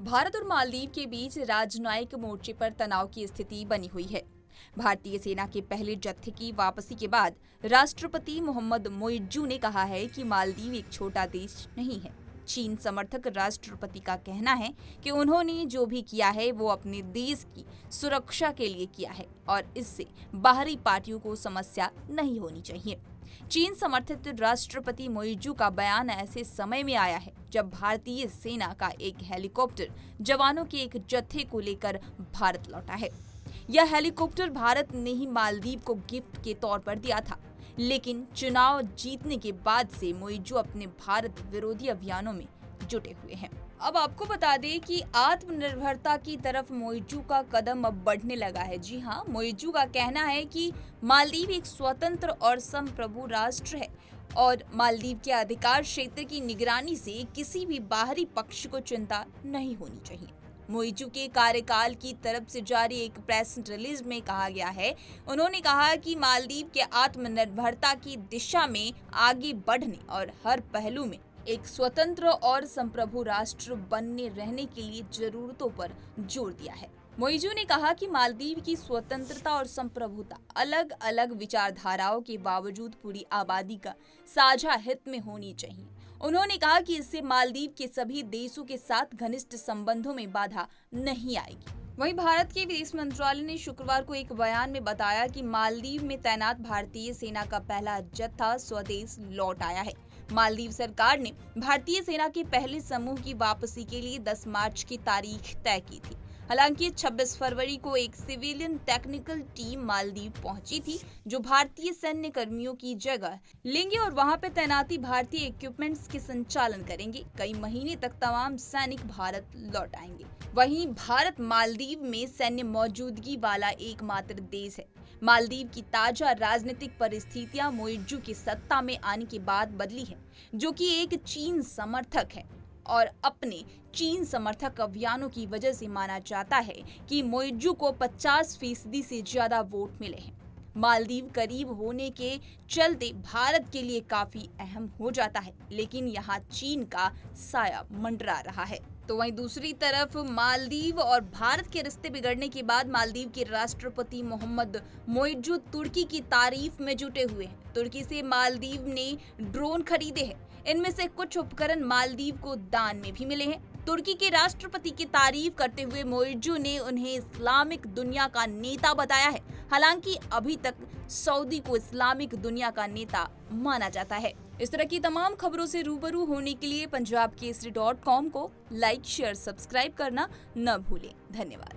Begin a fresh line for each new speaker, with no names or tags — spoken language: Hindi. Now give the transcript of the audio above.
भारत और मालदीव के बीच राजनयिक मोर्चे पर तनाव की स्थिति बनी हुई है। भारतीय सेना के पहले जत्थे की वापसी के बाद राष्ट्रपति मोहम्मद मोइज्जू ने कहा है कि मालदीव एक छोटा देश नहीं है। चीन समर्थक राष्ट्रपति का कहना है कि उन्होंने जो भी किया है वो अपने देश की सुरक्षा के लिए किया है और इससे बाहरी पार्टियों को समस्या नहीं होनी चाहिए। चीन समर्थित राष्ट्रपति मोइज्जू का बयान ऐसे समय में आया है जब भारतीय सेना का एक हेलीकॉप्टर जवानों के एक जत्थे को लेकर भारत लौटा है। यह हेलीकॉप्टर भारत ने ही मालदीव को गिफ्ट के तौर पर दिया था, लेकिन चुनाव जीतने के बाद से मोइज्जू अपने भारत विरोधी अभियानों में जुटे हुए हैं। अब आपको बता दें कि आत्मनिर्भरता की तरफ मोइज्जू का कदम अब बढ़ने लगा है। जी हाँ, मोइज्जू का कहना है कि मालदीव एक स्वतंत्र और संप्रभु राष्ट्र है और मालदीव के अधिकार क्षेत्र की निगरानी से किसी भी बाहरी पक्ष को चिंता नहीं होनी चाहिए। मोइज्जू के कार्यकाल की तरफ से जारी एक प्रेस रिलीज में कहा गया है, उन्होंने कहा कि मालदीव के आत्मनिर्भरता की दिशा में आगे बढ़ने और हर पहलू में एक स्वतंत्र और संप्रभु राष्ट्र बनने रहने के लिए जरूरतों पर जोर दिया है। मोइज्जू ने कहा कि मालदीव की स्वतंत्रता और संप्रभुता अलग अलग विचारधाराओं के बावजूद पूरी आबादी का साझा हित में होनी चाहिए। उन्होंने कहा कि इससे मालदीव के सभी देशों के साथ घनिष्ठ संबंधों में बाधा नहीं आएगी। वहीं भारत के विदेश मंत्रालय ने शुक्रवार को एक बयान में बताया कि मालदीव में तैनात भारतीय सेना का पहला जत्था स्वदेश लौट आया है। मालदीव सरकार ने भारतीय सेना के पहले समूह की वापसी के लिए 10 मार्च की तारीख तय की थी। हालांकि 26 फरवरी को एक सिविलियन टेक्निकल टीम मालदीव पहुंची थी जो भारतीय सैन्य कर्मियों की जगह लेंगे और वहां पर तैनाती भारतीय इक्विपमेंट्स के संचालन करेंगे। कई महीने तक तमाम सैनिक भारत लौट आएंगे। वहीं भारत मालदीव में सैन्य मौजूदगी वाला एकमात्र देश है। मालदीव की ताजा राजनीतिक परिस्थितियां मोइज्जू की सत्ता में आने के बाद बदली है, जो कि एक चीन समर्थक है और अपने चीन समर्थक अभियानों की वजह से माना जाता है कि मोइज्जू को 50% से ज्यादा वोट मिले हैं। मालदीव करीब होने के चलते भारत के लिए काफी अहम हो जाता है, लेकिन यहाँ चीन का साया मंडरा रहा है। तो वहीं दूसरी तरफ मालदीव और भारत के रिश्ते बिगड़ने के बाद मालदीव के राष्ट्रपति मोहम्मद मोइज्जू तुर्की की तारीफ में जुटे हुए हैं। तुर्की से मालदीव ने ड्रोन खरीदे हैं। इनमें से कुछ उपकरण मालदीव को दान में भी मिले हैं। तुर्की के राष्ट्रपति की तारीफ करते हुए मोइज्जू ने उन्हें इस्लामिक दुनिया का नेता बताया है। हालांकि अभी तक सऊदी को इस्लामिक दुनिया का नेता माना जाता है। इस तरह की तमाम खबरों से रूबरू होने के लिए पंजाबकेसरी.com को लाइक, शेयर, सब्सक्राइब करना न भूलें। धन्यवाद।